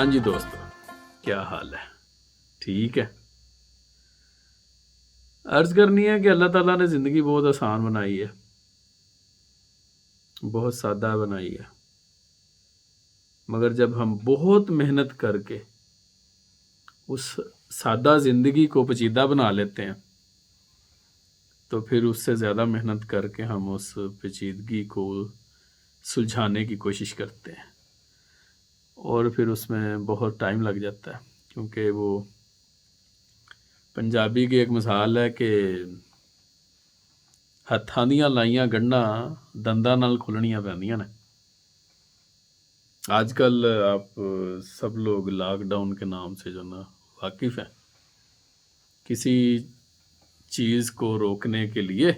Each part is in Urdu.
ہاں جی دوستو، کیا حال ہے؟ ٹھیک ہے۔ عرض کرنی ہے کہ اللہ تعالیٰ نے زندگی بہت آسان بنائی ہے، بہت سادہ بنائی ہے، مگر جب ہم بہت محنت کر کے اس سادہ زندگی کو پیچیدہ بنا لیتے ہیں تو پھر اس سے زیادہ محنت کر کے ہم اس پیچیدگی کو سلجھانے کی کوشش کرتے ہیں، اور پھر اس میں بہت ٹائم لگ جاتا ہے، کیونکہ وہ پنجابی کی ایک مثال ہے کہ ہتھاں دیاں لائیاں گنڈھاں دنداں نال کھلنیاں پیندیاں نے۔ آج کل آپ سب لوگ لاک ڈاؤن کے نام سے جو نا واقف ہیں، کسی چیز کو روکنے کے لیے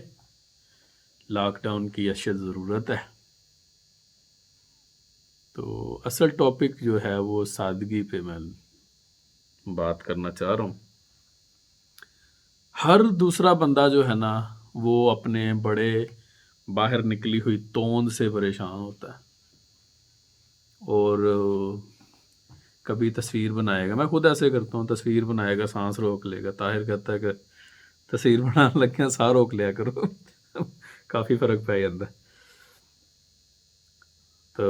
لاک ڈاؤن کی اشد ضرورت ہے۔ تو اصل ٹاپک جو ہے وہ سادگی پہ میں بات کرنا چاہ رہا ہوں۔ ہر دوسرا بندہ جو ہے نا وہ اپنے بڑے باہر نکلی ہوئی توند سے پریشان ہوتا ہے، اور کبھی تصویر بنائے گا، میں خود ایسے کرتا ہوں، تصویر بنائے گا سانس روک لے گا، طاہر کہتا ہے کہ تصویر بنانے لگے سانس روک لیا کرو کافی فرق پہ جاتا ہے۔ تو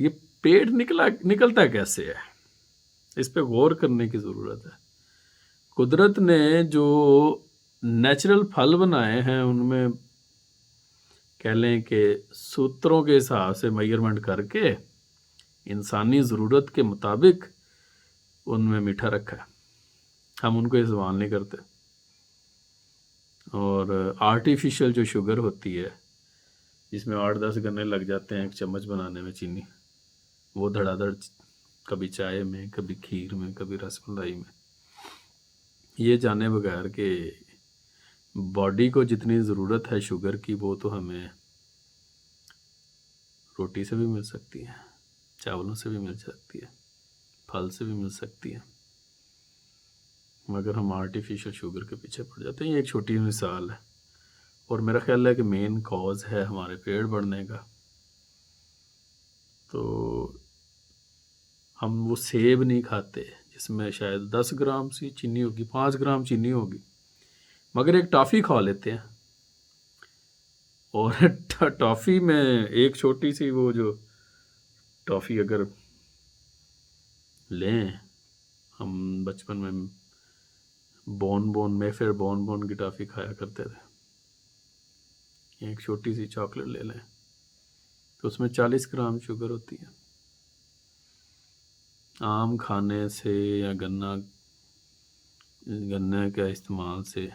یہ پیٹ نکلتا کیسے ہے، اس پہ غور کرنے کی ضرورت ہے۔ قدرت نے جو نیچرل پھل بنائے ہیں ان میں کہہ لیں کہ سوتروں کے حساب سے میئرمنٹ کر کے انسانی ضرورت کے مطابق ان میں میٹھا رکھا ہے، ہم ان کو استعمال نہیں کرتے۔ اور آرٹیفیشل جو شوگر ہوتی ہے جس میں 8-10 گنے لگ جاتے ہیں ایک چمچ بنانے میں چینی، وہ دھڑا دھڑ کبھی چائے میں، کبھی کھیر میں، کبھی رس ملائی میں، یہ جانے بغیر کہ باڈی کو جتنی ضرورت ہے شوگر کی وہ تو ہمیں روٹی سے بھی مل سکتی ہے، چاولوں سے بھی مل سکتی ہے، پھل سے بھی مل سکتی ہے، مگر ہم آرٹیفیشل شوگر کے پیچھے پڑ جاتے ہیں۔ یہ ایک چھوٹی مثال ہے، اور میرا خیال ہے کہ مین کاز ہے ہمارے پیڑ بڑھنے کا۔ تو ہم وہ سیب نہیں کھاتے جس میں شاید 10 گرام سی چینی ہوگی، 5 گرام چینی ہوگی، مگر ایک ٹافی کھا لیتے ہیں، اور ٹافی میں ایک چھوٹی سی وہ جو ٹافی اگر لیں، ہم بچپن میں میفیئر بون کی ٹافی کھایا کرتے تھے، ایک چھوٹی سی چاکلیٹ لے لیں تو اس میں 40 گرام شوگر ہوتی ہے۔ آم کھانے سے یا گنے کا استعمال سے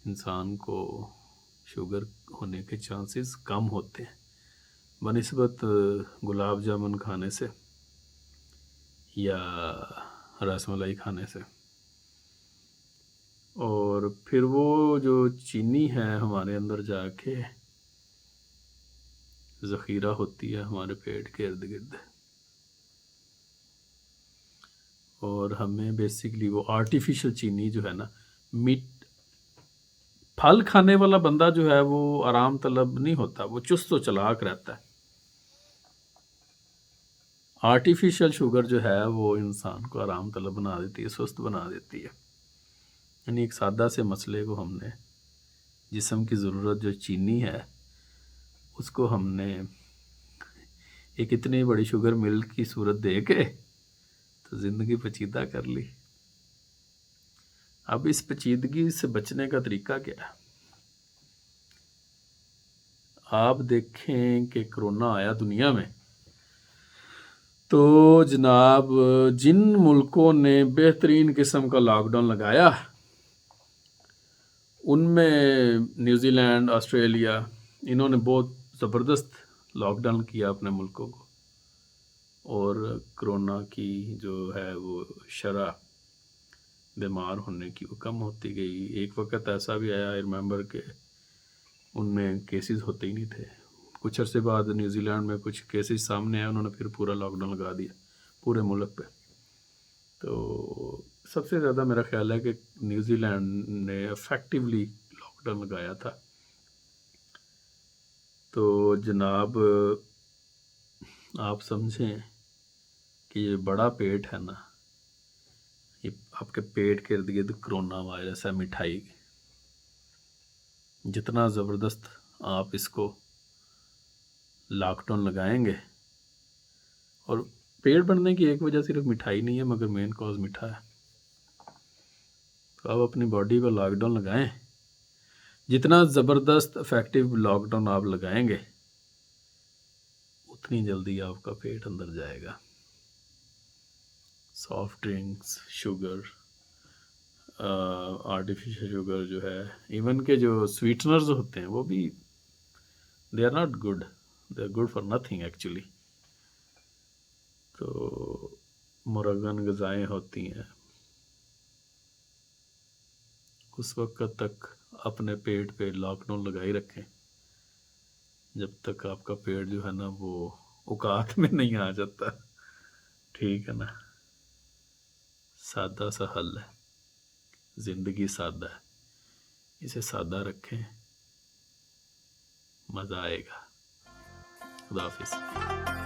انسان کو شوگر ہونے کے چانسز کم ہوتے ہیں بنسبت گلاب جامن کھانے سے یا رس ملائی کھانے سے۔ اور پھر وہ جو چینی ہے ہمارے اندر جا کے ذخیرہ ہوتی ہے ہمارے پیٹ کے ارد گرد، اور ہمیں بیسیکلی وہ آرٹیفیشل چینی جو ہے نا، پھل کھانے والا بندہ جو ہے وہ آرام طلب نہیں ہوتا، وہ چست و چلاک رہتا ہے۔ آرٹیفیشل شوگر جو ہے وہ انسان کو آرام طلب بنا دیتی ہے، سست بنا دیتی ہے۔ یعنی ایک سادہ سے مسئلے کو ہم نے، جسم کی ضرورت جو چینی ہے اس کو ہم نے ایک اتنی بڑی شوگر مل کی صورت دے کے تو زندگی پیچیدہ کر لی۔ اب اس پیچیدگی سے بچنے کا طریقہ کیا ہے؟ آپ دیکھیں کہ کرونا آیا دنیا میں تو جناب جن ملکوں نے بہترین قسم کا لاک ڈاؤن لگایا ان میں نیوزی لینڈ، آسٹریلیا، انہوں نے بہت زبردست لاک ڈاؤن کیا اپنے ملکوں کو، اور کرونا کی جو ہے وہ شرح بیمار ہونے کی وہ کم ہوتی گئی۔ ایک وقت ایسا بھی آیا، ریممبر کہ ان میں کیسز ہوتے ہی نہیں تھے، کچھ عرصے بعد نیوزی لینڈ میں کچھ کیسز سامنے آئے، انہوں نے پھر پورا لاک ڈاؤن لگا دیا پورے ملک پہ۔ تو سب سے زیادہ میرا خیال ہے کہ نیوزی لینڈ نے افیکٹولی لاک ڈاؤن لگایا تھا۔ تو جناب آپ سمجھیں کہ یہ بڑا پیٹ ہے نا، یہ آپ کے پیٹ کے ارد گرد کرونا وائرس ہے مٹھائی کی، جتنا زبردست آپ اس کو لاک ڈاؤن لگائیں گے، اور پیٹ بڑھنے کی ایک وجہ صرف مٹھائی نہیں ہے مگر مین کاز میٹھا ہے، تو آپ اپنی باڈی کو لاک ڈاؤن لگائیں، جتنا زبردست افیکٹو لاک ڈاؤن آپ لگائیں گے اتنی جلدی آپ کا پیٹ اندر جائے گا۔ Soft drinks, sugar, artificial sugar جو ہے، ایون کہ جو سویٹنرز ہوتے ہیں وہ بھی they are not good, they are good for nothing actually. تو مرغن غذائیں ہوتی ہیں، اس وقت تک اپنے پیٹ پہ لاک ڈاؤن لگائی رکھیں جب تک آپ کا پیٹ جو ہے نا وہ اوقات میں نہیں آ جاتا، ٹھیک ہے نا۔ سادہ سا حل ہے، زندگی سادہ ہے، اسے سادہ رکھیں، مزہ آئے گا۔ خدا حافظ۔